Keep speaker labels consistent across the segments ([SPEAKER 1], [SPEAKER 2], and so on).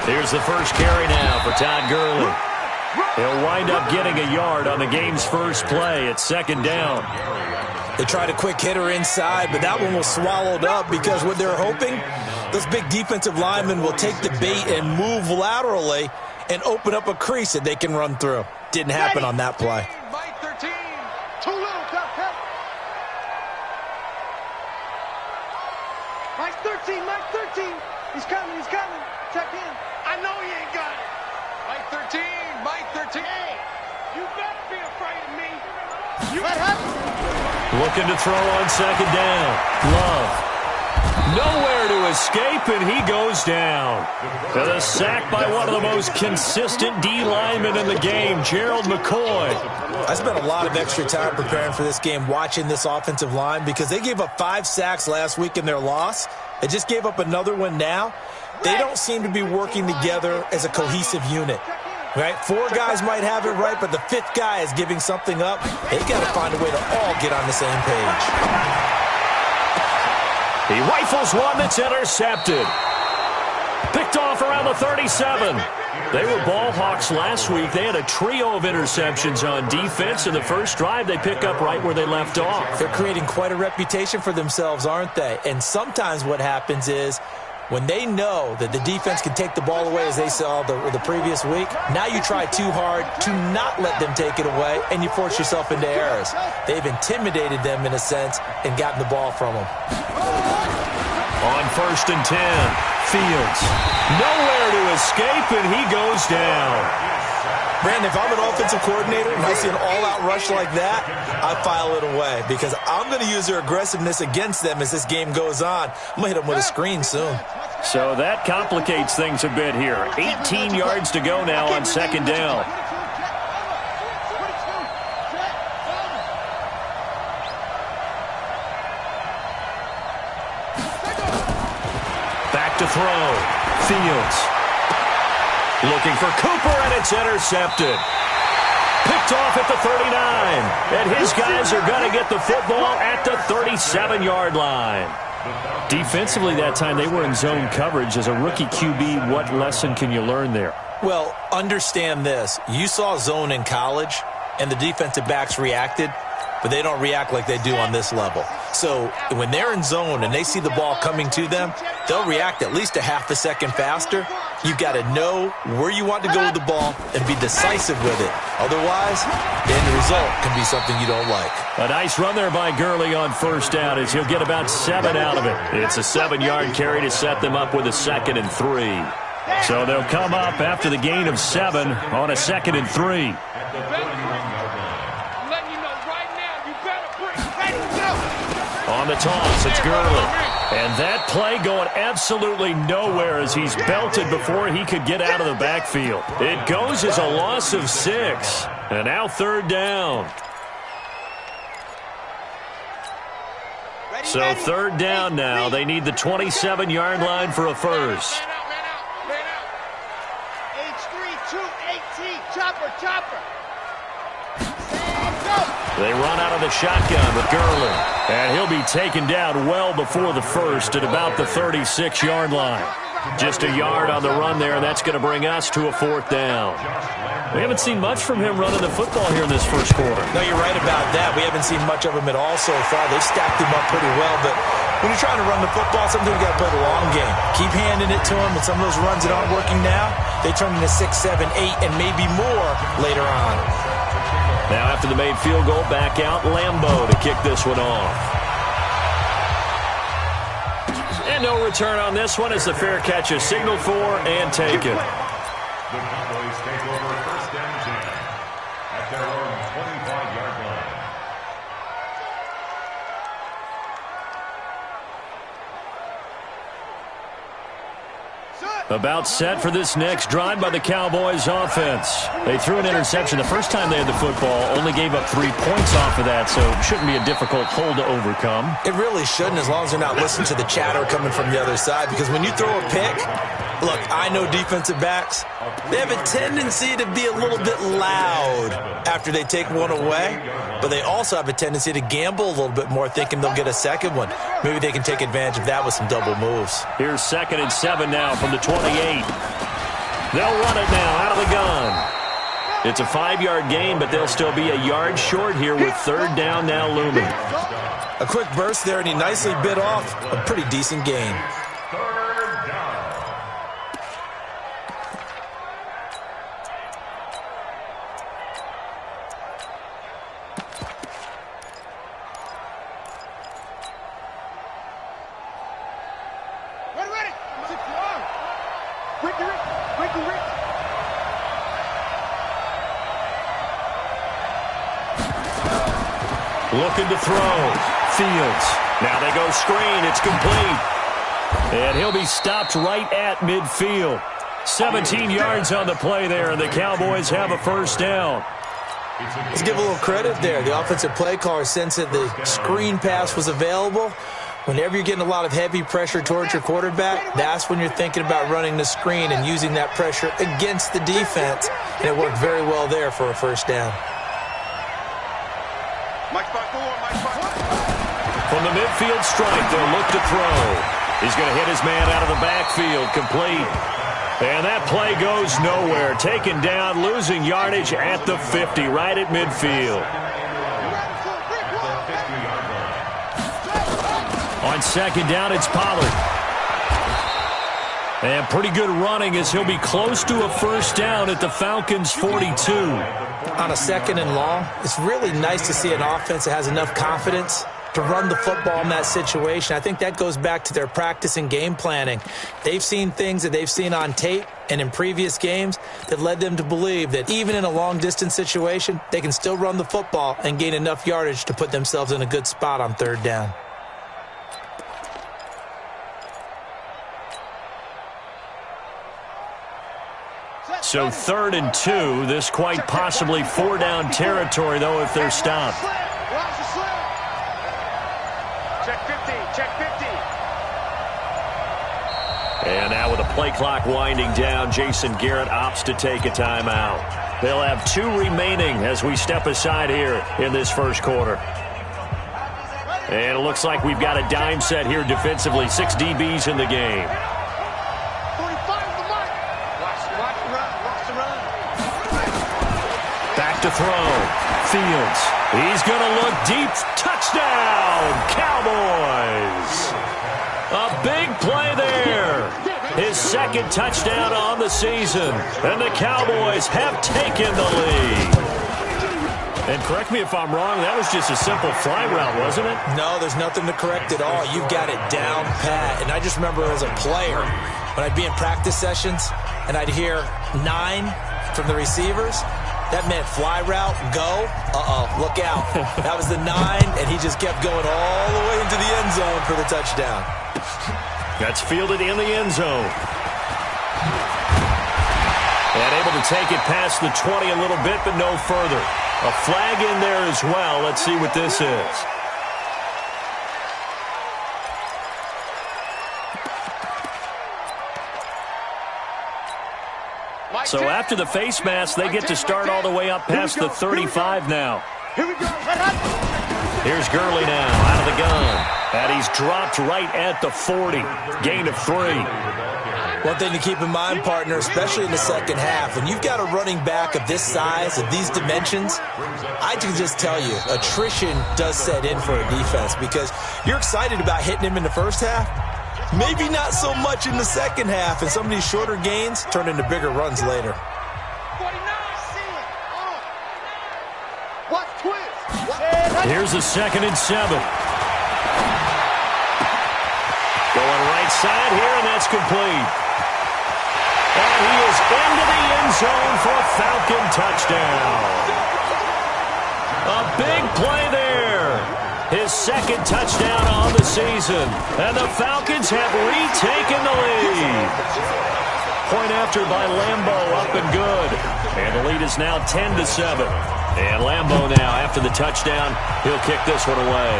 [SPEAKER 1] Here's the first carry now for Todd Gurley. He'll wind up getting a yard on the game's first play at second down.
[SPEAKER 2] They tried a quick hitter inside, but that one was swallowed up because what they're hoping, those big defensive linemen will take the bait and move laterally and open up a crease that they can run through. Didn't happen on that play.
[SPEAKER 3] Mike 13. Too little, cut. Mike 13, Mike 13. He's coming. Check in. I know he ain't got it. Mike 13. Hey, you better be afraid of me. What happened?
[SPEAKER 1] Looking to throw on second down. Love. Nowhere to escape, and he goes down. And a sack by one of the most consistent D linemen in the game, Gerald McCoy.
[SPEAKER 2] I spent a lot of extra time preparing for this game, watching this offensive line, because they gave up 5 sacks last week in their loss. They just gave up another one now. They don't seem to be working together as a cohesive unit. Right? 4 guys might have it right, but the 5th guy is giving something up. They got to find a way to all get on the same page.
[SPEAKER 1] He rifles one that's intercepted. Picked off around the 37. They were ball hawks last week. They had a trio of interceptions on defense. In the first drive, they pick up right where they left off.
[SPEAKER 2] They're creating quite a reputation for themselves, aren't they? And sometimes what happens is, when they know that the defense can take the ball away, as they saw the previous week, now you try too hard to not let them take it away, and you force yourself into errors. They've intimidated them, in a sense, and gotten the ball from them.
[SPEAKER 1] On 1st and 10, Fields. Nowhere to escape, and he goes down.
[SPEAKER 2] Brandon, if I'm an offensive coordinator and I see an all-out rush like that, I file it away because I'm going to use their aggressiveness against them as this game goes on. I'm going to hit them with a screen soon.
[SPEAKER 1] So that complicates things a bit here. 18 yards to go now on second down. Back to throw. Fields. Looking for Cooper, and it's intercepted. Picked off at the 39. And his guys are going to get the football at the 37-yard line. Defensively that time, they were in zone coverage. As a rookie QB, what lesson can you learn there?
[SPEAKER 2] Well, understand this. You saw zone in college, and the defensive backs reacted, but they don't react like they do on this level. So when they're in zone and they see the ball coming to them, they'll react at least a half a second faster. You've got to know where you want to go with the ball and be decisive with it. Otherwise, the end result can be something you don't like.
[SPEAKER 1] A nice run there by Gurley on first down as he'll get about 7 out of it. It's a 7-yard carry to set them up with a 2nd and 3. So they'll come up after the gain of 7 on a 2nd and 3. On the toss, it's Gurley. And that play going absolutely nowhere as he's belted before he could get out of the backfield. It goes as a loss of 6. And now 3rd down. So 3rd down now. They need the 27-yard line for a first.
[SPEAKER 3] H3-2-8T, chopper.
[SPEAKER 1] They run out of the shotgun with Gurley. And he'll be taken down well before the first at about the 36-yard line. Just a yard on the run there, and that's going to bring us to a 4th down. We haven't seen much from him running the football here in this first quarter.
[SPEAKER 2] No, you're right about that. We haven't seen much of him at all so far. They've stacked him up pretty well, but when you're trying to run the football, sometimes you got to play the long game. Keep handing it to him, and some of those runs that aren't working now, they turn into 6, 7, 8, and maybe more later on.
[SPEAKER 1] Now after the made field goal, back out Lambeau to kick this one off. And no return on this one as the fair catch is signaled for and taken.
[SPEAKER 4] The Cowboys take over 1st and 10 at their own 25-yard line.
[SPEAKER 1] About set for this next drive by the Cowboys offense. They threw an interception the first time they had the football, only gave up 3 points off of that, so it shouldn't be a difficult hole to overcome.
[SPEAKER 2] It really shouldn't, as long as they're not listening to the chatter coming from the other side, because when you throw a pick, look, I know defensive backs, they have a tendency to be a little bit loud after they take one away, but they also have a tendency to gamble a little bit more, thinking they'll get a second one. Maybe they can take advantage of that with some double moves.
[SPEAKER 1] Here's 2nd and 7 now from the 28. They'll run it now out of the gun. It's a 5-yard gain, but they'll still be a yard short here with third down now looming.
[SPEAKER 2] A quick burst there, and he nicely bit off a pretty decent gain.
[SPEAKER 4] Third down.
[SPEAKER 3] Ready. 6-1. Ricky.
[SPEAKER 1] Looking to throw. Fields. Now they go screen. It's complete. And he'll be stopped right at midfield. 17 yards on the play there, and the Cowboys have a first down.
[SPEAKER 2] Let's give a little credit there. The offensive play caller sensed that the screen pass was available. Whenever you're getting a lot of heavy pressure towards your quarterback, that's when you're thinking about running the screen and using that pressure against the defense. And it worked very well there for a first down.
[SPEAKER 1] From the midfield strike, they'll look to throw. He's going to hit his man out of the backfield, complete. And that play goes nowhere. Taken down, losing yardage at the 50, right at midfield. On second down, it's Pollard. And pretty good running as he'll be close to a first down at the Falcons' 42.
[SPEAKER 2] On a second and long, it's really nice to see an offense that has enough confidence to run the football in that situation. I think that goes back to their practice and game planning. They've seen things that they've seen on tape and in previous games that led them to believe that even in a long-distance situation, they can still run the football and gain enough yardage to put themselves in a good spot on third down.
[SPEAKER 1] So 3rd and 2, this quite possibly 4-down territory, though, if they're stopped.
[SPEAKER 3] Check 50.
[SPEAKER 1] And now with the play clock winding down, Jason Garrett opts to take a timeout. They'll have 2 remaining as we step aside here in this first quarter. And it looks like we've got a dime set here defensively. 6 DBs in the game. To throw. Fields. He's going to look deep. Touchdown, Cowboys. A big play there. His second touchdown on the season. And the Cowboys have taken the lead. And correct me if I'm wrong, that was just a simple fly route, wasn't it?
[SPEAKER 2] No, there's nothing to correct at all. You've got it down pat. And I just remember as a player, when I'd be in practice sessions and I'd hear 9 from the receivers, that meant fly route, go, look out. That was the 9, and he just kept going all the way into the end zone for the touchdown.
[SPEAKER 1] That's fielded in the end zone. And able to take it past the 20 a little bit, but no further. A flag in there as well. Let's see what this is. So after the face mask, they get to start all the way up past the 35 now. Here's Gurley now out of the gun. And he's dropped right at the 40. Gain of 3.
[SPEAKER 2] One thing to keep in mind, partner, especially in the second half, when you've got a running back of this size, of these dimensions, I can just tell you, attrition does set in for a defense because you're excited about hitting him in the first half. Maybe not so much in the second half, and some of these shorter gains turn into bigger runs later.
[SPEAKER 1] Here's a 2nd and 7. Going right side here, and that's complete. And he is into the end zone for a Falcon touchdown. A big play there. His 2nd touchdown on the season. And the Falcons have retaken the lead. Point after by Lambeau, up and good. And the lead is now 10-7. And Lambeau now, after the touchdown, he'll kick this one away.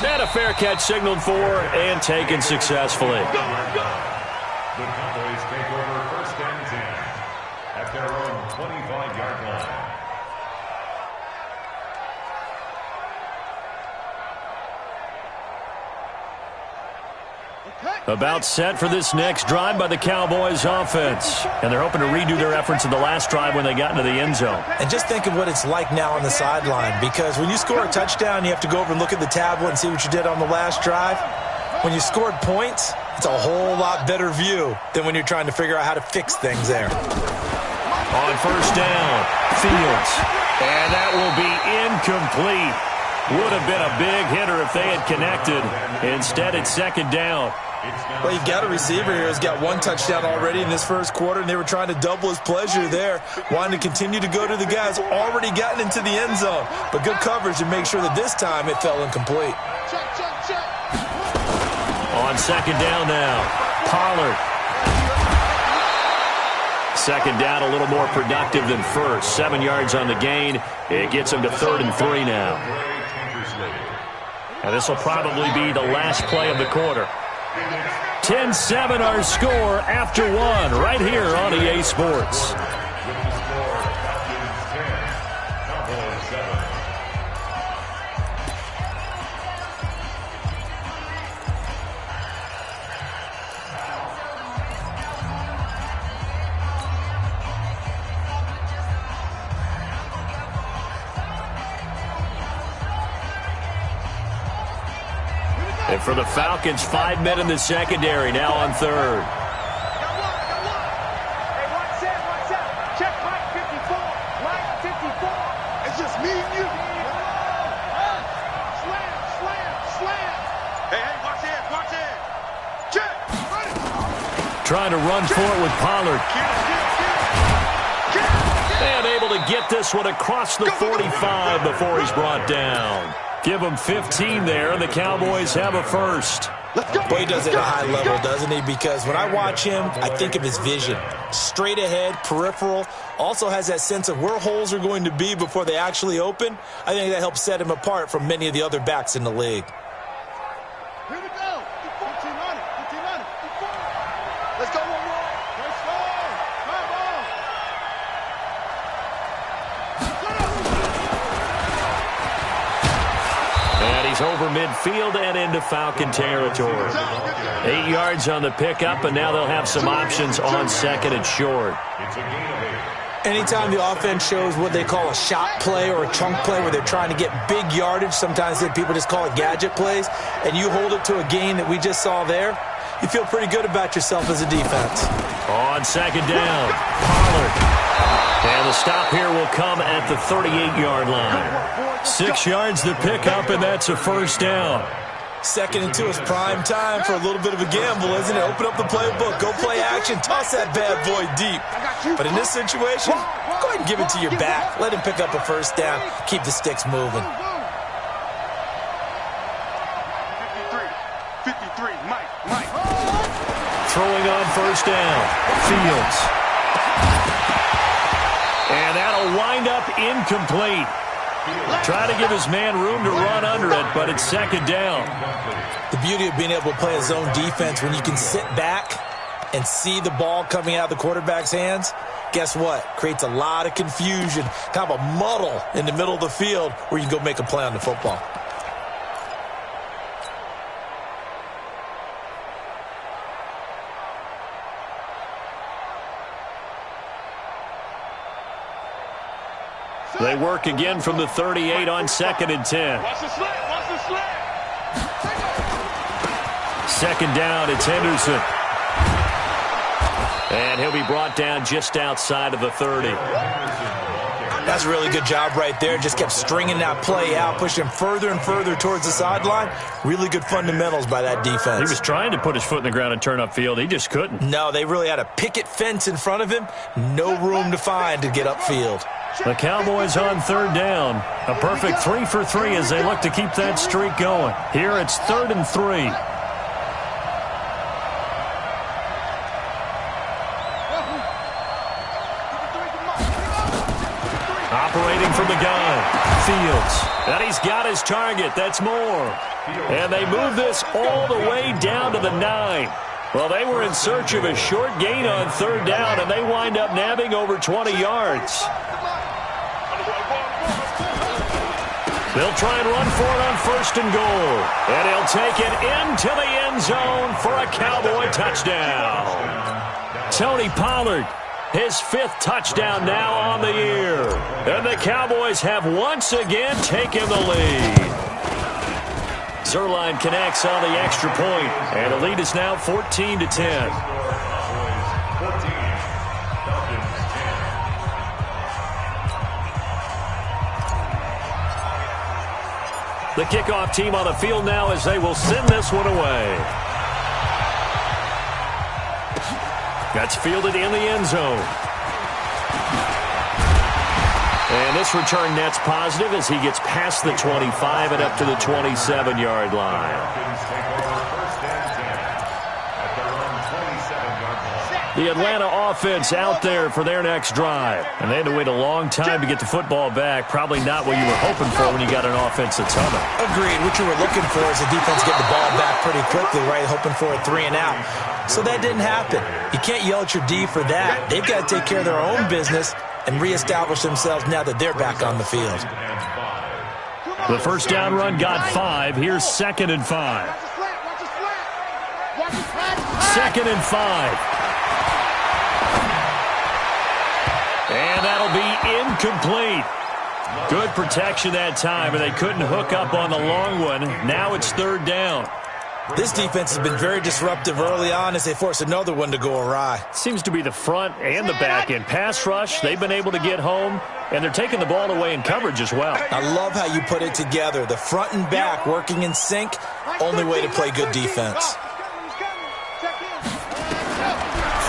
[SPEAKER 1] And a fair catch signaled for and taken successfully.
[SPEAKER 4] The Cowboys take over 1st and 10 at their own 25-yard line.
[SPEAKER 1] About set for this next drive by the Cowboys offense. And they're hoping to redo their efforts in the last drive when they got into the end zone.
[SPEAKER 2] And just think of what it's like now on the sideline, because when you score a touchdown, you have to go over and look at the tablet and see what you did on the last drive. When you scored points, it's a whole lot better view than when you're trying to figure out how to fix things there.
[SPEAKER 1] On first down, Fields. And that will be incomplete. Would have been a big hitter if they had connected. Instead, it's second down.
[SPEAKER 2] Well, you've got a receiver here who's got one touchdown already in this first quarter, and they were trying to double his pleasure there, wanting to continue to go to the guys already gotten into the end zone. But good coverage to make sure that this time it fell incomplete.
[SPEAKER 1] On second down now, Pollard. Second down a little more productive than first. 7 yards on the gain. It gets them to 3rd and 3 now. And this will probably be the last play of the quarter. 10-7 our score after one right here on EA Sports. And for the Falcons, 5 men in the secondary, now on third.
[SPEAKER 3] Hey, watch out. Check Mike 54. Mike 54. It's just me and you. Slam. Hey, watch it. Check.
[SPEAKER 1] Trying to run for it with Pollard. And able to get this one across the 45 before he's brought down. Give him 15 there, and the Cowboys have a first.
[SPEAKER 2] Boy, he does it at a high level, doesn't he? Because when I watch him, I think of his vision. Straight ahead, peripheral. Also has that sense of where holes are going to be before they actually open. I think that helps set him apart from many of the other backs in the league.
[SPEAKER 3] Here we go. 1500. Let's go, one more. Let's go. Come on.
[SPEAKER 1] And he's over midfield and into Falcon territory. 8 yards on the pickup, and now they'll have some options on second and short.
[SPEAKER 2] Anytime the offense shows what they call a shot play or a chunk play where they're trying to get big yardage, sometimes people just call it gadget plays, and you hold it to a gain that we just saw there, you feel pretty good about yourself as a defense.
[SPEAKER 1] On second down, Pollard. And the stop here will come at the 38-yard line. 6 yards to pick up, and that's a first down.
[SPEAKER 2] 2nd and 2 is prime time for a little bit of a gamble, isn't it? Open up the playbook, go play action, toss that bad boy deep. But in this situation, go ahead and give it to your back. Let him pick up a first down. Keep the sticks moving.
[SPEAKER 3] 53, Mike.
[SPEAKER 1] Throwing on first down, Fields. And that'll wind up incomplete. Try to give his man room to run under it, but it's second down.
[SPEAKER 2] The beauty of being able to play a zone defense when you can sit back and see the ball coming out of the quarterback's hands, guess what? Creates a lot of confusion, kind of a muddle in the middle of the field where you can go make a play on the football.
[SPEAKER 1] They work again from the 38 on 2nd and 10.
[SPEAKER 3] Watch the slant.
[SPEAKER 1] Second down, it's Henderson. And he'll be brought down just outside of the 30.
[SPEAKER 2] That's a really good job right there. Just kept stringing that play out, pushing further and further towards the sideline. Really good fundamentals by that defense.
[SPEAKER 1] He was trying to put his foot in the ground and turn upfield. He just couldn't.
[SPEAKER 2] No, they really had a picket fence in front of him. No room to find to get upfield.
[SPEAKER 1] The Cowboys on third down. A perfect 3 for 3 as they look to keep that streak going. Here it's 3rd and 3. Operating from the gun, Fields. And he's got his target. That's more. And they move this all the way down to the 9. Well, they were in search of a short gain on third down, and they wind up nabbing over 20 yards. They'll try and run for it on 1st and goal. And he'll take it into the end zone for a Cowboy touchdown. Tony Pollard, his 5th touchdown now on the year. And the Cowboys have once again taken the lead. Zerline connects on the extra point, and the lead is now 14-10. The kickoff team on the field now as they will send this one away. That's fielded in the end zone. And this return net's positive as he gets past the 25 and up to the 27-yard line. The Atlanta offense out there for their next drive. And they had to wait a long time to get the football back. Probably not what you were hoping for when you got an offense that's humming.
[SPEAKER 2] Agreed. What you were looking for is the defense getting the ball back pretty quickly, right? Hoping for a 3 and out. So that didn't happen. You can't yell at your D for that. They've got to take care of their own business and reestablish themselves now that they're back on the field.
[SPEAKER 1] The first down run got 5. Here's 2nd and 5. 2nd and 5. And that'll be incomplete. Good protection that time, and they couldn't hook up on the long one. Now it's 3rd down.
[SPEAKER 2] This defense has been very disruptive early on as they force another one to go awry.
[SPEAKER 1] Seems to be the front and the back end. Pass rush, they've been able to get home, and they're taking the ball away in coverage as well.
[SPEAKER 2] I love how you put it together. The front and back working in sync, only way to play good defense.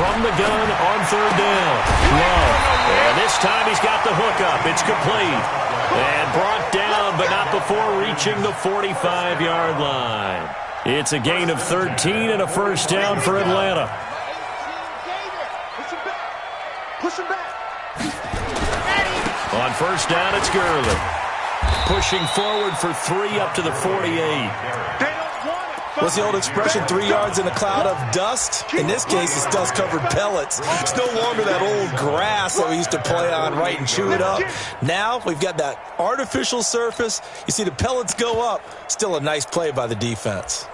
[SPEAKER 1] From the gun on 3rd down. Love. And this time he's got the hookup. It's complete. And brought down, but not before reaching the 45-yard line. It's a gain of 13 and a first down for Atlanta. On 1st down, it's Gurley. Pushing forward for 3 up to the 48.
[SPEAKER 2] What's the old expression, 3 yards in a cloud of dust? In this case, it's dust-covered pellets. It's no longer that old grass that we used to play on, right, and chew it up. Now we've got that artificial surface. You see the pellets go up. Still a nice play by the defense.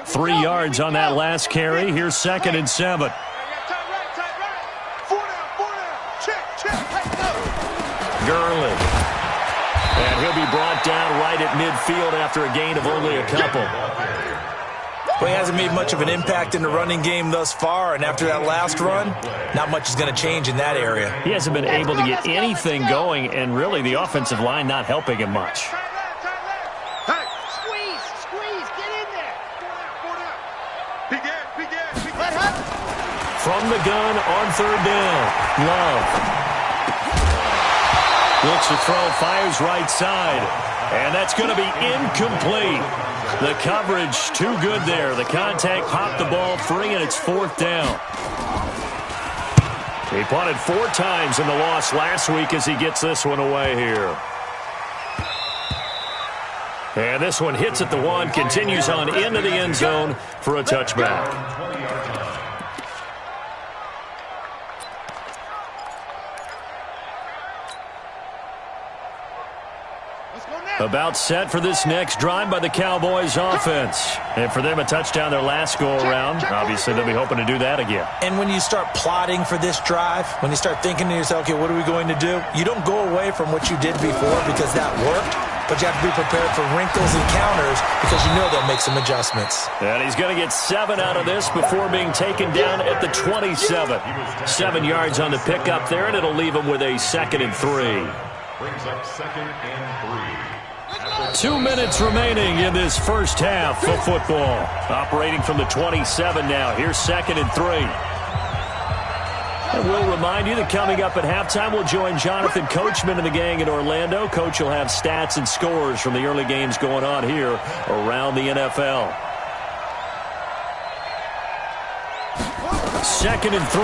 [SPEAKER 1] Three yards on that last carry. Here's 2nd and 7. Gurley. And he'll be brought down right at midfield after a gain of only a couple.
[SPEAKER 2] Well, he hasn't made much of an impact in the running game thus far, and after that last run, not much is going to change in that area.
[SPEAKER 1] He hasn't been able to get anything going, and really the offensive line not helping him much. From the gun on 3rd down, Love. Looks to throw, fires right side, and that's going to be incomplete. The coverage too good there. The contact popped the ball free, and it's 4th down. He punted 4 times in the loss last week as he gets this one away here. And this one hits at the 1, continues on into the end zone for a touchback. About set for this next drive by the Cowboys offense. And for them, a touchdown their last go-around. Obviously, they'll be hoping to do that again.
[SPEAKER 2] And when you start plotting for this drive, when you start thinking to yourself, okay, what are we going to do? You don't go away from what you did before because that worked, but you have to be prepared for wrinkles and counters because you know they'll make some adjustments.
[SPEAKER 1] And he's going to get 7 out of this before being taken down at the 27. 7 yards on the pickup there, and it'll leave him with a 2nd and 3.
[SPEAKER 4] Brings up 2nd and 3.
[SPEAKER 1] 2 minutes remaining in this first half of football. Operating from the 27 now. Here's 2nd and 3. And we'll remind you that coming up at halftime, we'll join Jonathan Coachman and the gang in Orlando. Coach will have stats and scores from the early games going on here around the NFL. 2nd and 3.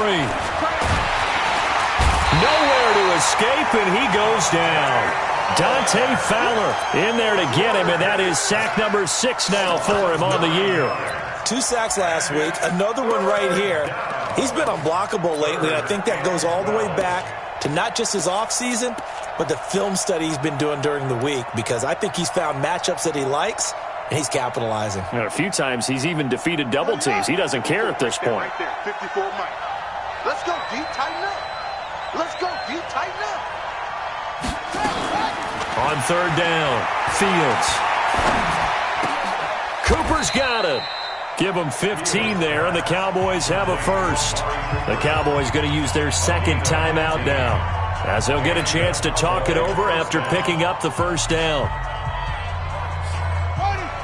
[SPEAKER 1] Nowhere to escape, and he goes down. Dante Fowler in there to get him, and that is sack number 6 now for him on the year.
[SPEAKER 2] 2 sacks last week, another one right here. He's been unblockable lately, and I think that goes all the way back to not just his offseason, but the film study he's been doing during the week, because I think he's found matchups that he likes, and he's capitalizing.
[SPEAKER 1] And a few times he's even defeated double teams. He doesn't care at this point.
[SPEAKER 3] Right there, 54 Mike. Let's go, D. Tighten up. Let's go, D. Tighten up.
[SPEAKER 1] On third down, Fields. Cooper's got it. Give them 15 there, and the Cowboys have a first. The Cowboys going to use their second timeout now, as they'll get a chance to talk it over after picking up the first down.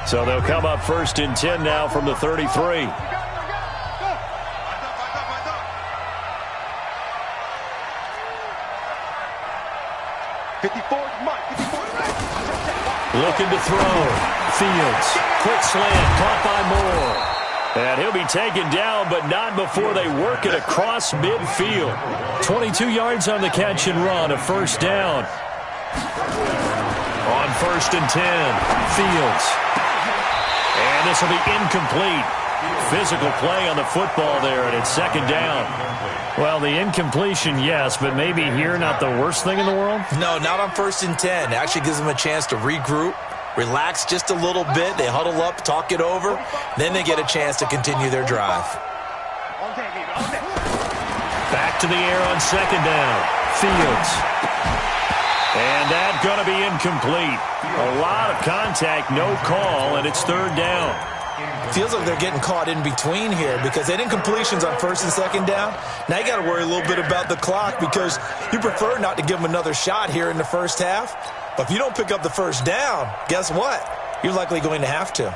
[SPEAKER 1] So they'll come up first and 10 now from the 33. Looking to throw. Fields. Quick slant. Caught by Moore. And he'll be taken down, but not before they work it across midfield. 22 yards on the catch and run. A first down. On first and 10. Fields. And this will be incomplete. Physical play on the football there, and it's second down. Well, the incompletion, yes, but maybe here not the worst thing in the world?
[SPEAKER 2] No, not on first and 10. It actually gives them a chance to regroup, relax just a little bit. They huddle up, talk it over. Then they get a chance to continue their drive.
[SPEAKER 1] Back to the air on second down. Fields. And that's going to be incomplete. A lot of contact, no call, and it's third down.
[SPEAKER 2] Feels like they're getting caught in between here because they didn't completions on first and second down. Now you got to worry a little bit about the clock because you prefer not to give them another shot here in the first half. But if you don't pick up the first down, guess what? You're likely going to have to.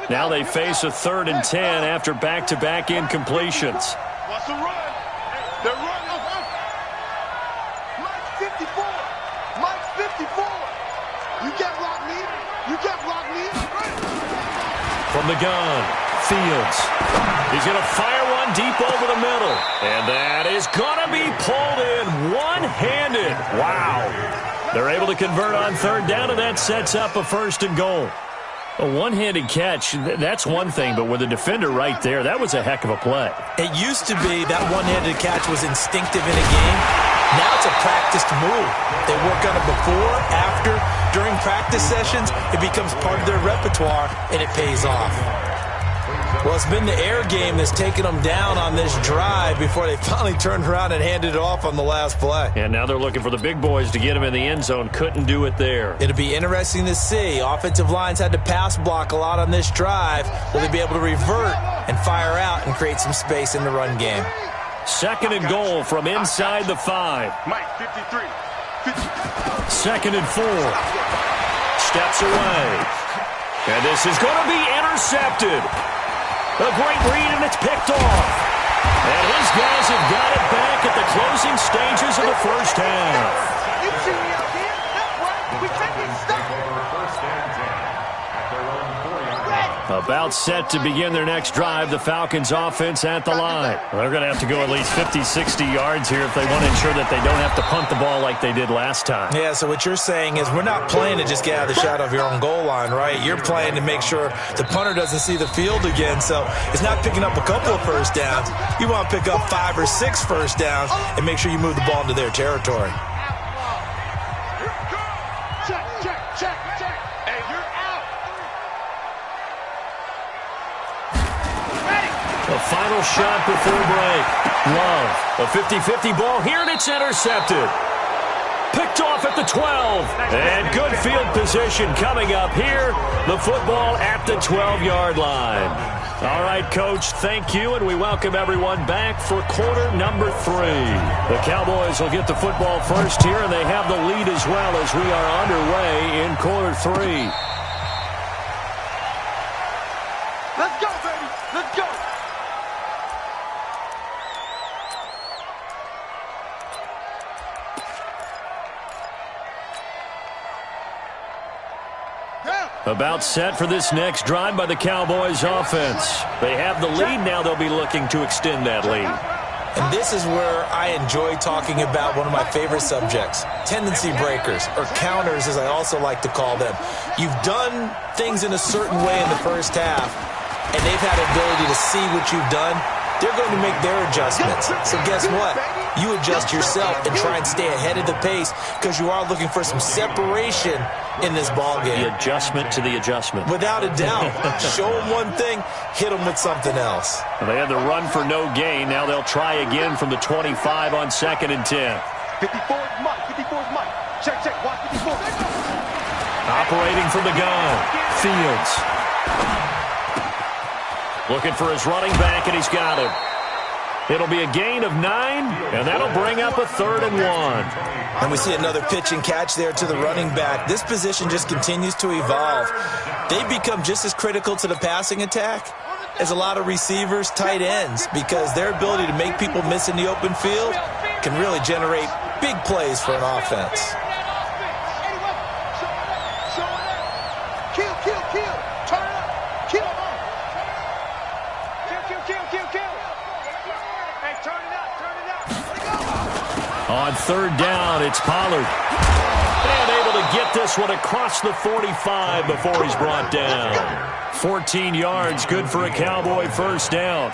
[SPEAKER 1] Now they face a third and 10 after back-to-back incompletions.
[SPEAKER 3] What's the run? They're running. Mike's 54. Mike's 54. You can't block me. You can't block me.
[SPEAKER 1] From the gun, Fields. He's going to fire one deep over the middle. And that is going to be pulled in one-handed. Wow. They're able to convert on third down, and that sets up a first and goal. A one-handed catch, that's one thing, but with a defender right there, that was a heck of a play.
[SPEAKER 2] It used to be that one-handed catch was instinctive in a game. Now it's a practiced move. They work on it before, after, during practice sessions. It becomes part of their repertoire, and it pays off. Well, it's been the air game that's taken them down on this drive before they finally turned around and handed it off on the last play.
[SPEAKER 1] And now they're looking for the big boys to get him in the end zone. Couldn't do it there.
[SPEAKER 2] It'll be interesting to see. Offensive lines had to pass block a lot on this drive. Will they be able to revert and fire out and create some space in the run game?
[SPEAKER 1] Second and goal from inside the 5.
[SPEAKER 3] Mike, 53. 50.
[SPEAKER 1] Second and 4. Steps away. And this is going to be intercepted. A great read, and it's picked off. And his guys have got it back at the closing stages of the first half.
[SPEAKER 3] You see me out here? That's right. We can't get stuck.
[SPEAKER 1] About set to begin their next drive, the Falcons offense at the line. They're going to have to go at least 50, 60 yards here if they want to ensure that they don't have to punt the ball like they did last time.
[SPEAKER 2] Yeah, so what you're saying is we're not playing to just get out of the shadow of your own goal line, right? You're playing to make sure the punter doesn't see the field again. So it's not picking up a couple of first downs. You want to pick up 5 or 6 first downs and make sure you move the ball into their territory.
[SPEAKER 3] Check, check, check, check. Hey, you're out.
[SPEAKER 1] The final shot before break. Love. A 50-50 ball here, and it's intercepted. Picked off at the 12. And good field position coming up here. The football at the 12-yard line. All right, Coach, thank you, and we welcome everyone back for quarter number 3. The Cowboys will get the football first here, and they have the lead as well as we are underway in quarter 3.
[SPEAKER 3] Let's go, baby. Let's go.
[SPEAKER 1] About set for this next drive by the Cowboys offense. They have the lead now. They'll be looking to extend that lead.
[SPEAKER 2] And this is where I enjoy talking about one of my favorite subjects, tendency breakers, or counters as I also like to call them. You've done things in a certain way in the first half, and they've had the ability to see what you've done. They're going to make their adjustments. So guess what? You adjust yourself and try and stay ahead of the pace because you are looking for some separation in this ballgame.
[SPEAKER 1] The adjustment to the adjustment.
[SPEAKER 2] Without a doubt. Show them one thing, hit them with something else.
[SPEAKER 1] Well, they had the run for no gain. Now they'll try again from the 25 on 2nd and 10.
[SPEAKER 3] 54 is Mike. 54 is Mike. Check, check. Watch 54.
[SPEAKER 1] Operating from the gun. Fields. Looking for his running back, and he's got him. It'll be a gain of 9, and that'll bring up a 3rd and 1.
[SPEAKER 2] And we see another pitch and catch there to the running back. This position just continues to evolve. They become just as critical to the passing attack as a lot of receivers, tight ends, because their ability to make people miss in the open field can really generate big plays for an offense.
[SPEAKER 3] Kill, kill, kill. Turn it up. Kill. Kill. Hey, turn it up.
[SPEAKER 1] On 3rd down, it's Pollard. And able to get this one across the 45 before he's brought down. 14 yards, good for a Cowboy first down.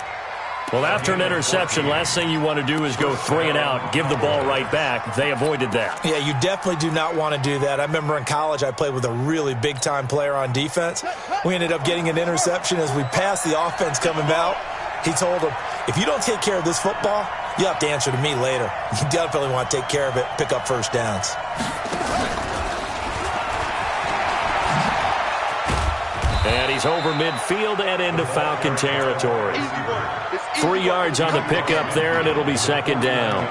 [SPEAKER 1] Well, after an interception, last thing you want to do is go 3 and out, give the ball right back. They avoided that.
[SPEAKER 2] Yeah, you definitely do not want to do that. I remember in college I played with a really big-time player on defense. We ended up getting an interception as we passed the offense coming out. He told him, if you don't take care of this football, you have to answer to me later. You definitely want to take care of it, pick up first downs.
[SPEAKER 1] And he's over midfield and into Falcon territory. 3 yards on the pickup there, and it'll be 2nd down.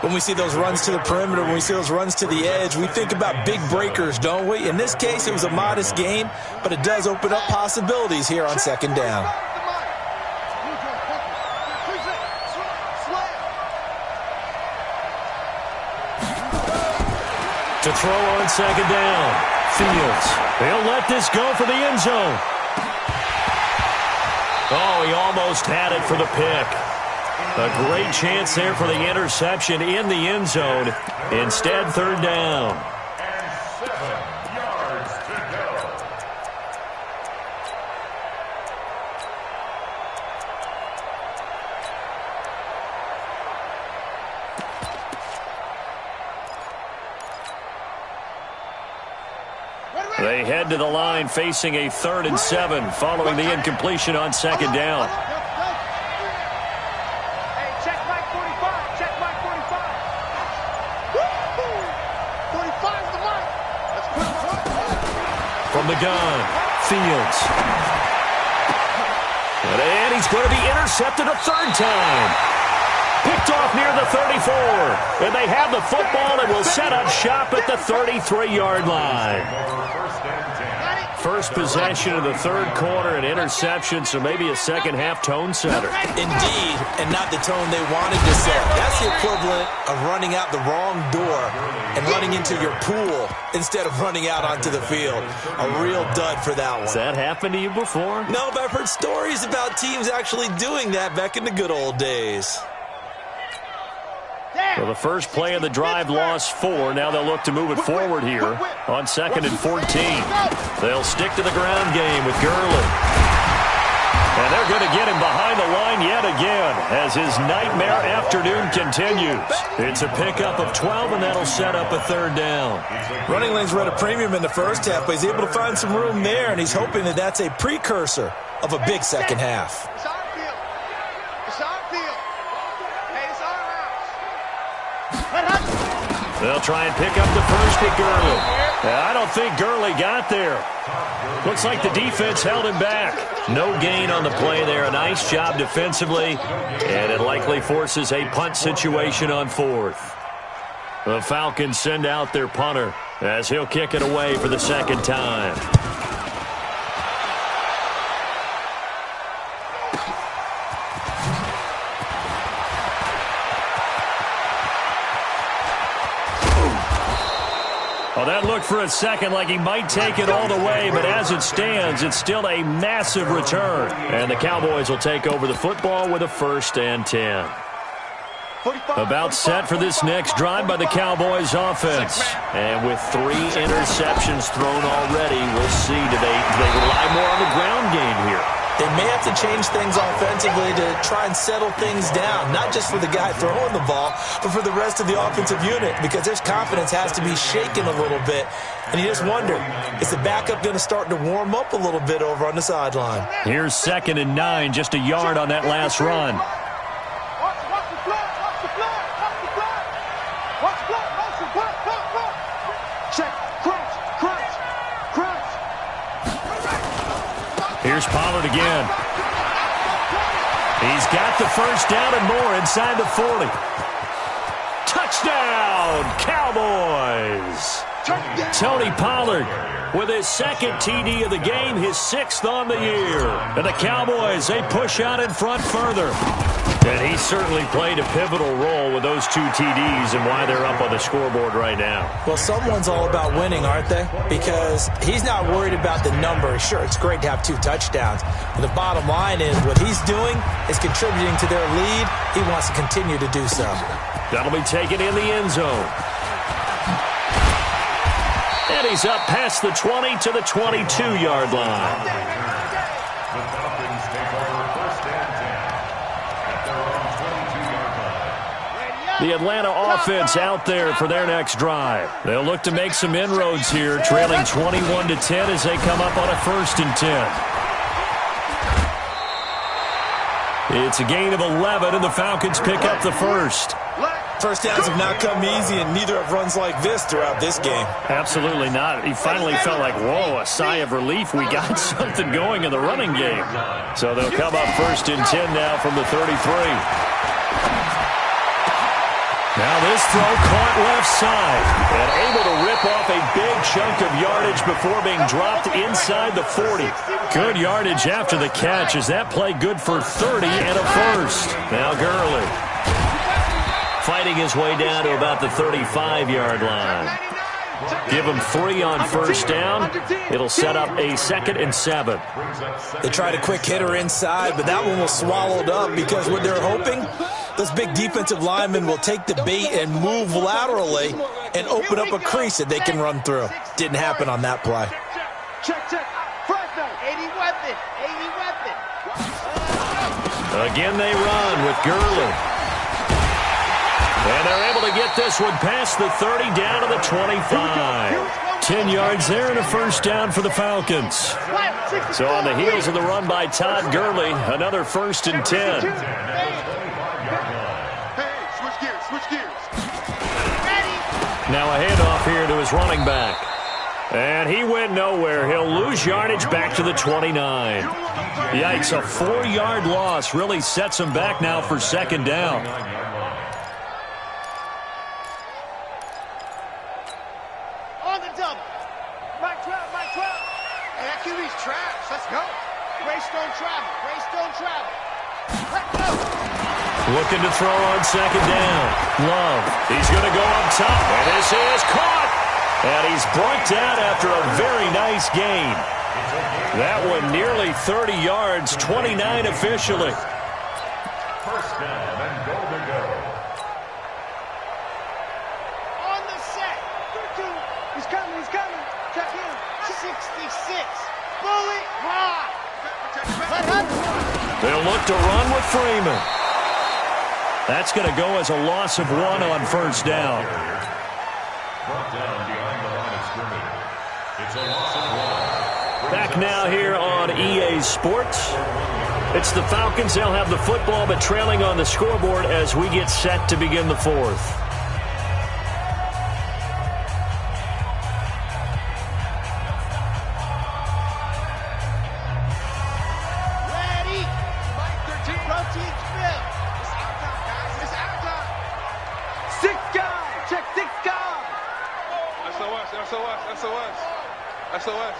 [SPEAKER 2] When we see those runs to the perimeter, when we see those runs to the edge, we think about big breakers, don't we? In this case, it was a modest gain, but it does open up possibilities here on 2nd down.
[SPEAKER 1] To throw on 2nd down. Fields. He'll let this go for the end zone. Oh, he almost had it for the pick. A great chance there for the interception in the end zone. Instead, 3rd down.
[SPEAKER 4] And 7 yards to go.
[SPEAKER 1] They head to the line facing a 3rd and 7 following the incompletion on 2nd down.
[SPEAKER 3] Hey, check Mike 45. Check Mike 45. 45 is the Mike. Let's put it.
[SPEAKER 1] From the gun, Fields. And he's going to be intercepted a 3rd time. Picked off near the 34. And they have the football and will set up shop at the 33-yard line. First possession of the 3rd quarter, an interception, so maybe a second-half tone setter.
[SPEAKER 2] Indeed, and not the tone they wanted to set. That's the equivalent of running out the wrong door and running into your pool instead of running out onto the field. A real dud for that one.
[SPEAKER 1] Has that happened to you before?
[SPEAKER 2] No, but I've heard stories about teams actually doing that back in the good old days.
[SPEAKER 1] Well, the first play of the drive lost 4. Now they'll look to move it forward here on 2nd and 14. They'll stick to the ground game with Gurley. And they're going to get him behind the line yet again as his nightmare afternoon continues. It's a pickup of 12, and that'll set up a 3rd down.
[SPEAKER 2] Running lanes were at a premium in the first half, but he's able to find some room there, and he's hoping that that's a precursor of a big second half.
[SPEAKER 3] It's our field. It's our field. Hey, it's our house.
[SPEAKER 1] They'll try and pick up the first with Gurley. I don't think Gurley got there. Looks like the defense held him back. No gain on the play there. A nice job defensively, and it likely forces a punt situation on 4th. The Falcons send out their punter as he'll kick it away for the 2nd time. Well, that looked for a second like he might take it all the way, but as it stands, it's still a massive return. And the Cowboys will take over the football with a 1st and 10. About set for this next drive by the Cowboys offense. And with 3 interceptions thrown already, we'll see. Do they rely more on the ground game here?
[SPEAKER 2] They may have to change things offensively to try and settle things down, not just for the guy throwing the ball, but for the rest of the offensive unit, because their confidence has to be shaken a little bit. And you just wonder, is the backup going to start to warm up a little bit over on the sideline?
[SPEAKER 1] Here's 2nd and 9, just a yard on that last run. Here's Pollard again. He's got the first down and more inside the 40. Touchdown, Cowboys! Tony Pollard with his 2nd TD of the game, his 6th on the year. And the Cowboys, they push out in front further. And he certainly played a pivotal role with those 2 TDs and why they're up on the scoreboard right now.
[SPEAKER 2] Well, someone's all about winning, aren't they? Because he's not worried about the number. Sure, it's great to have 2 touchdowns. But the bottom line is what he's doing is contributing to their lead. He wants to continue to do so.
[SPEAKER 1] That'll be taken in the end zone. And he's up past the 20 to the 22-yard line. The Atlanta offense out there for their next drive. They'll look to make some inroads here, trailing 21-10 as they come up on a 1st and 10. It's a gain of 11, and the Falcons pick up the first.
[SPEAKER 2] First downs have not come easy, and neither have runs like this throughout this game.
[SPEAKER 1] Absolutely not. He finally felt like, whoa, a sigh of relief. We got something going in the running game. So they'll come up 1st and 10 now from the 33. Now this throw caught left side and able to rip off a big chunk of yardage before being dropped inside the 40. Good yardage after the catch as that play good for 30 and a first. Now Gurley fighting his way down to about the 35-yard line. Give him 3 on 1st down. It'll set up a 2nd and 7.
[SPEAKER 2] They tried a quick hitter inside, but that one was swallowed up because what they're hoping, those big defensive linemen will take the bait and move laterally and open up a crease that they can run through. Didn't happen on that play.
[SPEAKER 3] Check. Fresno, 80 weapon.
[SPEAKER 1] Again they run with Gurley. And they're able to get this one past the 30 down to the 25. 10 yards there and a 1st down for the Falcons. So on the heels of the run by Todd Gurley, another 1st and 10.
[SPEAKER 3] Switch gears.
[SPEAKER 1] Now a handoff here to his running back. And he went nowhere. He'll lose yardage back to the 29. Yikes, a 4-yard loss really sets him back now for 2nd down.
[SPEAKER 3] On the double. Mike 12. Hey, that QB's trash. Let's go. Greystone travel. Let's go.
[SPEAKER 1] Looking to throw on 2nd down. Love. He's going to go up top. And this is caught. And he's brought down after a very nice gain. That one nearly 30 yards, 29 officially.
[SPEAKER 4] 1st down and goal to go.
[SPEAKER 3] On the set. 13. He's coming. Check in. 66. Bullet high.
[SPEAKER 1] They'll look to run with Freeman. That's going to go as a loss of 1 on 1st down.
[SPEAKER 4] Brought down behind the line of scrimmage. It's a loss of 1.
[SPEAKER 1] Back now here on EA Sports. It's the Falcons. They'll have the football, but trailing on the scoreboard as we get set to begin the 4th.
[SPEAKER 3] SOS.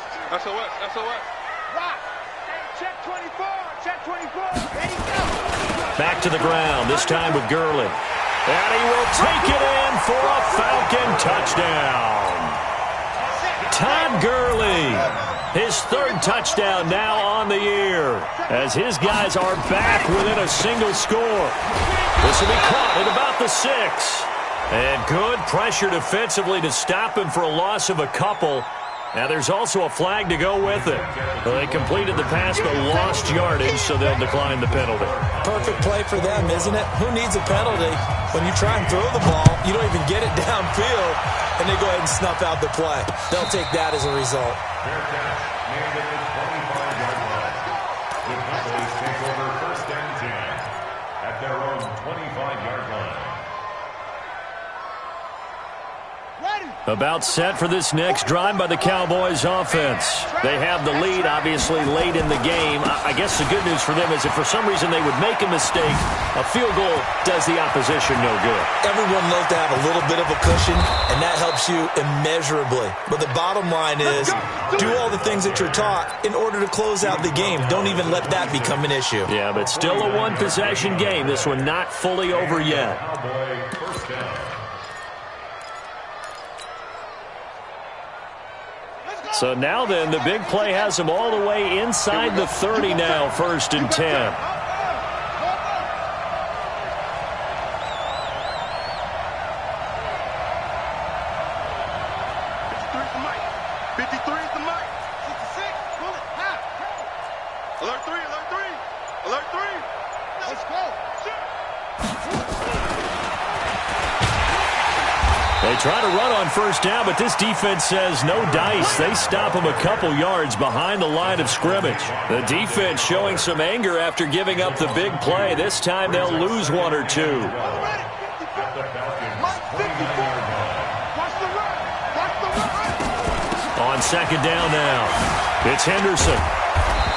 [SPEAKER 3] Rock. Check 24. Ready, go.
[SPEAKER 1] Back to the ground, this time with Gurley. And he will take it in for a Falcon touchdown. Todd Gurley, his 3rd touchdown now on the year. as his guys are back within a single score. This will be caught at about the 6. And good pressure defensively to stop him for a loss of a couple. Now there's also a flag to go with it. Well, they completed the pass but lost yardage, so they'll decline the penalty.
[SPEAKER 2] Perfect play for them, isn't it? Who needs a penalty when you try and throw the ball, you don't even get it downfield, and they go ahead and snuff out the play. They'll take that as a result.
[SPEAKER 4] Fair catch, made at the 25-yard line. The Cowboys take over 1st and 10 at their own 25-yard line.
[SPEAKER 1] About set for this next drive by the Cowboys offense. They have the lead, obviously, late in the game. I guess the good news for them is if for some reason they would make a mistake, a field goal does the opposition no good.
[SPEAKER 2] Everyone loves to have a little bit of a cushion, and that helps you immeasurably. But the bottom line is, do all the things that you're taught in order to close out the game. Don't even let that become an issue.
[SPEAKER 1] Yeah, but still a one-possession game. This one not fully over yet.
[SPEAKER 4] Cowboy 1st down.
[SPEAKER 1] So now then, the big play has them all the way inside the 30 now, 1st and 10.
[SPEAKER 3] 53 is the mic. 66, pull it, half. Alert 3, alert 3. Alert 3. Let's go.
[SPEAKER 1] They try to run on 1st down, but this defense says no dice. They stop them a couple yards behind the line of scrimmage. The defense showing some anger after giving up the big play. This time they'll lose 1 or 2. On 2nd down now, it's Henderson.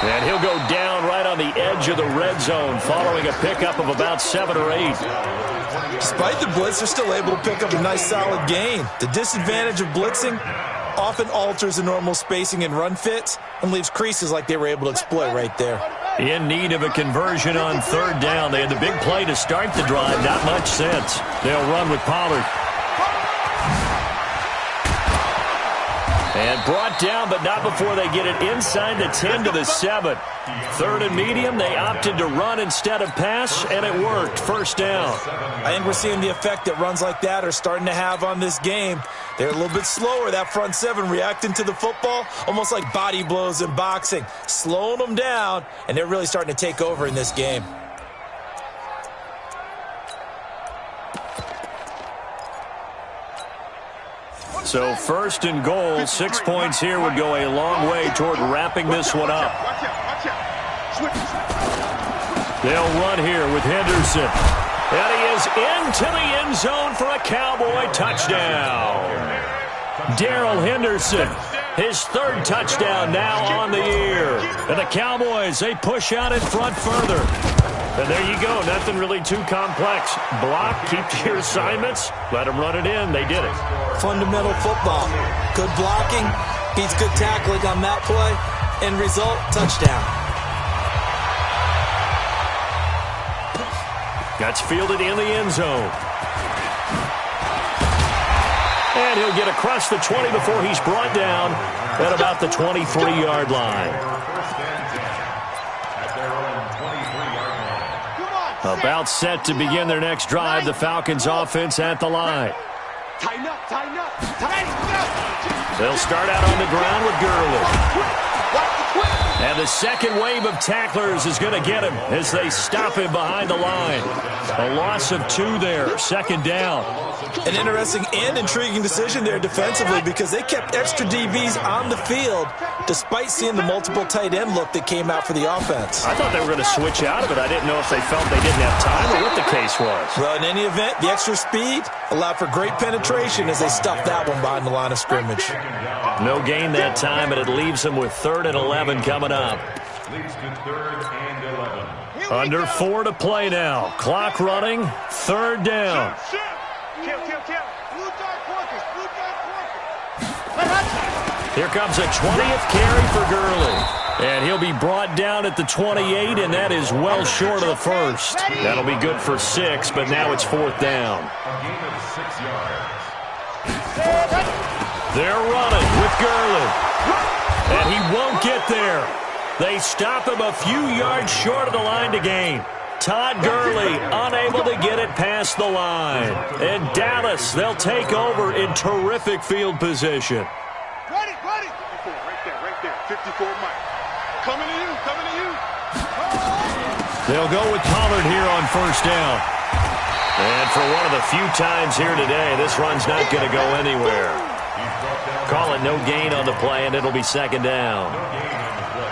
[SPEAKER 1] And he'll go down right on the edge of the red zone following a pickup of about 7 or 8.
[SPEAKER 2] Despite the blitz, they're still able to pick up a nice solid gain. The disadvantage of blitzing often alters the normal spacing and run fits and leaves creases like they were able to exploit right there.
[SPEAKER 1] In need of a conversion on 3rd down. They had the big play to start the drive. Not much sense. They'll run with Pollard. And brought down, but not before they get it inside the 10 to the 7. 3rd and medium, they opted to run instead of pass, and it worked. 1st down.
[SPEAKER 2] I think we're seeing the effect that runs like that are starting to have on this game. They're a little bit slower, that front 7, reacting to the football, almost like body blows in boxing, slowing them down, and they're really starting to take over in this game.
[SPEAKER 1] So 1st and goal, 6 points here would go a long way toward wrapping this one up. They'll run here with Henderson. And he is into the end zone for a Cowboy touchdown. Darrell Henderson, his 3rd touchdown now on the year. And the Cowboys, they push out in front further. And there you go, nothing really too complex. Block, keep to your assignments, let them run it in. They did it.
[SPEAKER 2] Fundamental football. Good blocking, beats good tackling on that play. End result, touchdown.
[SPEAKER 1] Gets fielded in the end zone. And he'll get across the 20 before he's brought down at about the 23-yard line. About set to begin their next drive, the Falcons offense at the line.
[SPEAKER 3] Tighten up, tighten up, tighten up.
[SPEAKER 1] They'll start out on the ground with Gurley. And the second wave of tacklers is going to get him as they stop him behind the line. A loss of 2 there, 2nd down.
[SPEAKER 2] An interesting and intriguing decision there defensively because they kept extra DBs on the field despite seeing the multiple tight end look that came out for the offense.
[SPEAKER 1] I thought they were going to switch out of it. I didn't know if they felt they didn't have time or what the case was.
[SPEAKER 2] Well, in any event, the extra speed allowed for great penetration as they stuffed that one behind the line of scrimmage.
[SPEAKER 1] No gain that time, and it leaves them with 3rd and 11 coming up.
[SPEAKER 4] Leads to 3rd and 11.
[SPEAKER 1] Under 4 to play now. Clock running, 3rd down.
[SPEAKER 3] Kill. Blue dart porkers.
[SPEAKER 1] Here comes a 20th carry for Gurley. And he'll be brought down at the 28, and that is well short of the 1st. That'll be good for 6, but now it's 4th down.
[SPEAKER 4] A gain of 6 yards.
[SPEAKER 1] They're running with Gurley. And he won't get there. They stop him a few yards short of the line to gain. Todd Gurley unable to get it past the line. And Dallas, they'll take over in terrific field position.
[SPEAKER 3] Ready. 54, right there. 54, Mike. Coming to you.
[SPEAKER 1] They'll go with Pollard here on first down. And for one of the few times here today, this run's not going to go anywhere. Call it no gain on the play, and it'll be second down.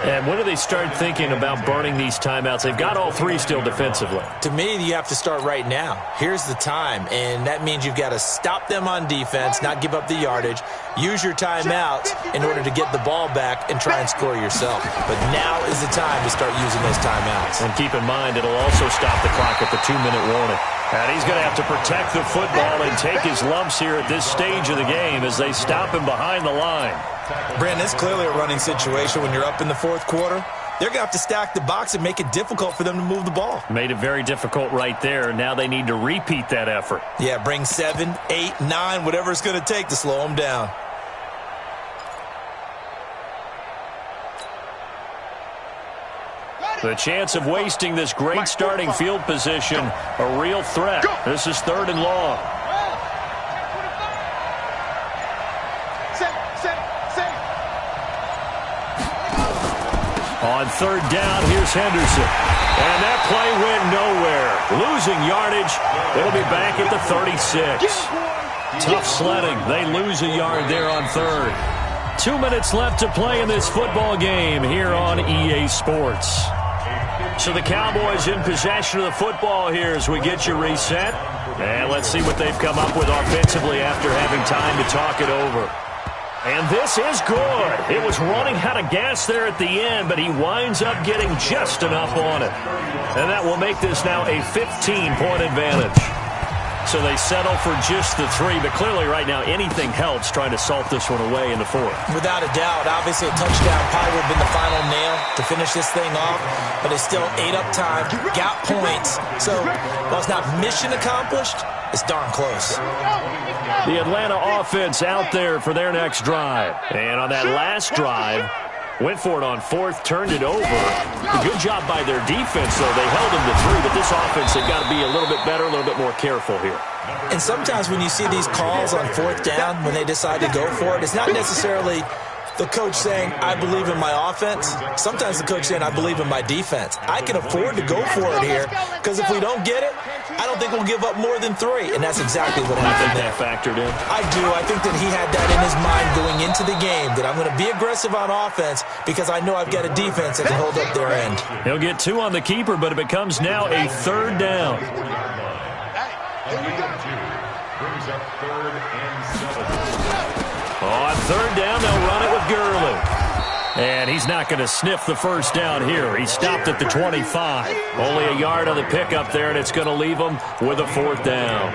[SPEAKER 1] And when do they start thinking about burning these timeouts? They've got all three still defensively.
[SPEAKER 2] To me, you have to start right now. Here's the time, and that means you've got to stop them on defense, not give up the yardage, use your timeouts in order to get the ball back and try and score yourself. But now is the time to start using those timeouts.
[SPEAKER 1] And keep in mind, it'll also stop the clock at the 2-minute warning. And he's going to have to protect the football and take his lumps here at this stage of the game as they stop him behind the line.
[SPEAKER 2] Brandon, it's clearly a running situation when you're up in the fourth quarter. They're going to have to stack the box and make it difficult for them to move the ball.
[SPEAKER 1] Made it very difficult right there. Now they need to repeat that effort.
[SPEAKER 2] Yeah, bring 7, 8, 9, whatever it's going to take to slow them down.
[SPEAKER 1] The chance of wasting this great starting field position, a real threat. This is 3rd and long. On 3rd down, here's Henderson. And that play went nowhere. Losing yardage. It'll be back at the 36. Tough sledding. They lose a yard there on 3rd. 2 minutes left to play in this football game here on EA Sports. So the Cowboys in possession of the football here as we get you reset. And let's see what they've come up with offensively after having time to talk it over. And this is good. It was running out of gas there at the end, but he winds up getting just enough on it. And that will make this now a 15-point advantage. So they settle for just the 3, but clearly right now anything helps trying to salt this one away in the 4th.
[SPEAKER 2] Without a doubt, obviously a touchdown probably would have been the final nail to finish this thing off, but it's still ate up time, got points. So while it's not mission accomplished, it's darn close.
[SPEAKER 1] The Atlanta offense out there for their next drive. And on that last drive, went for it on 4th, turned it over. A good job by their defense, though. They held them to 3, but this offense, they've got to be a little bit better, a little bit more careful here.
[SPEAKER 2] And sometimes when you see these calls on 4th down, when they decide to go for it, it's not necessarily the coach saying, I believe in my offense. Sometimes the coach saying, I believe in my defense. I can afford to go for it here because if we don't get it, I don't think we'll give up more than 3. And that's exactly what happened there.
[SPEAKER 1] That factored in?
[SPEAKER 2] I do. I think that he had that in his mind going into the game, that I'm going to be aggressive on offense because I know I've got a defense that can hold up their end.
[SPEAKER 1] He'll get 2 on the keeper, but it becomes now a 3rd down.
[SPEAKER 4] Brings up 3rd and 7.
[SPEAKER 1] On 3rd down, they'll run it with Gurley. And he's not going to sniff the first down here. He stopped at the 25. Only a yard on the pickup there, and it's going to leave him with a 4th down.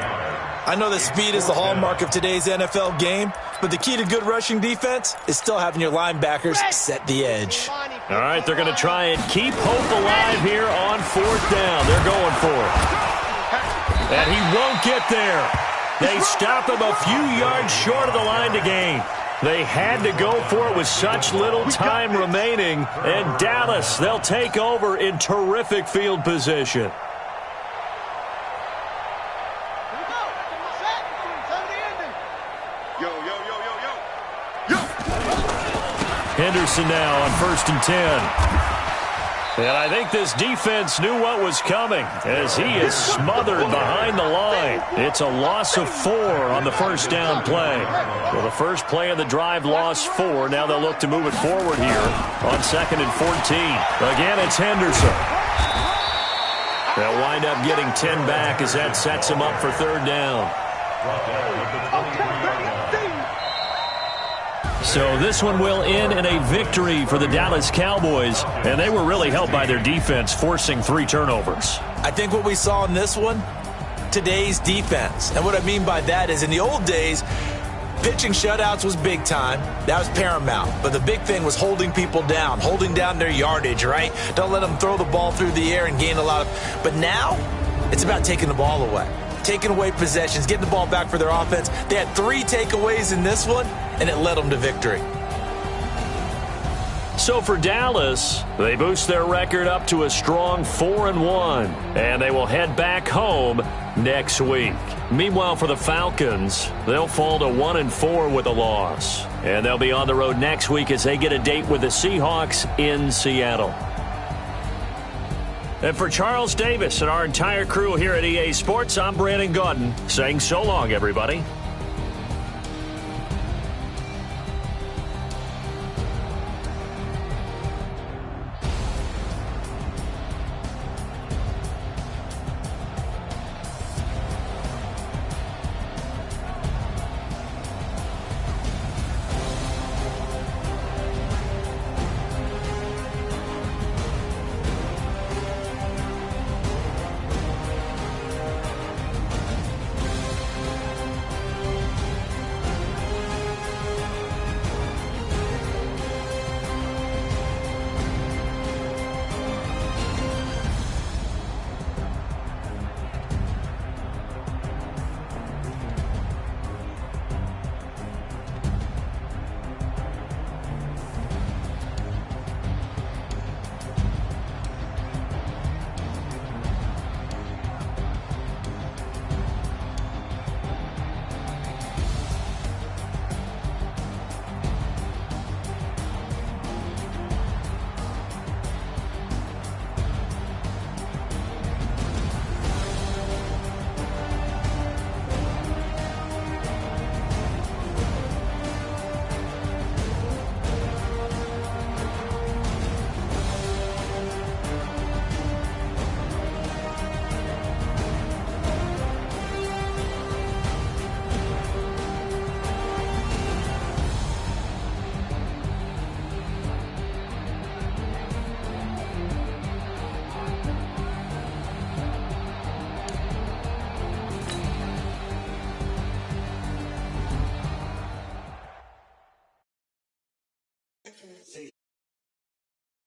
[SPEAKER 2] I know that speed is the hallmark of today's NFL game, but the key to good rushing defense is still having your linebackers set the edge.
[SPEAKER 1] All right, they're going to try and keep hope alive here on 4th down. They're going for it. And he won't get there. They stop him a few yards short of the line to gain. They had to go for it with such little time remaining. And Dallas, they'll take over in terrific field position. Henderson now on 1st and 10. And I think this defense knew what was coming as he is smothered behind the line. It's a loss of 4 on the first down play. Well, the first play of the drive lost 4. Now they'll look to move it forward here on 2nd and 14. Again, it's Henderson. They'll wind up getting 10 back as that sets him up for 3rd down. So this one will end in a victory for the Dallas Cowboys, and they were really helped by their defense, forcing 3 turnovers.
[SPEAKER 2] I think what we saw in this one, today's defense. And what I mean by that is in the old days, pitching shutouts was big time. That was paramount. But the big thing was holding people down, holding down their yardage, right? Don't let them throw the ball through the air and gain a lot of. But now, it's about taking the ball away. Taking away possessions, getting the ball back for their offense. They had 3 takeaways in this one, and it led them to victory.
[SPEAKER 1] So for Dallas, they boost their record up to a strong 4-1, and they will head back home next week. Meanwhile, for the Falcons, they'll fall to 1-4 with a loss, and they'll be on the road next week as they get a date with the Seahawks in Seattle. And for Charles Davis and our entire crew here at EA Sports, I'm Brandon Gaudin saying so long, everybody.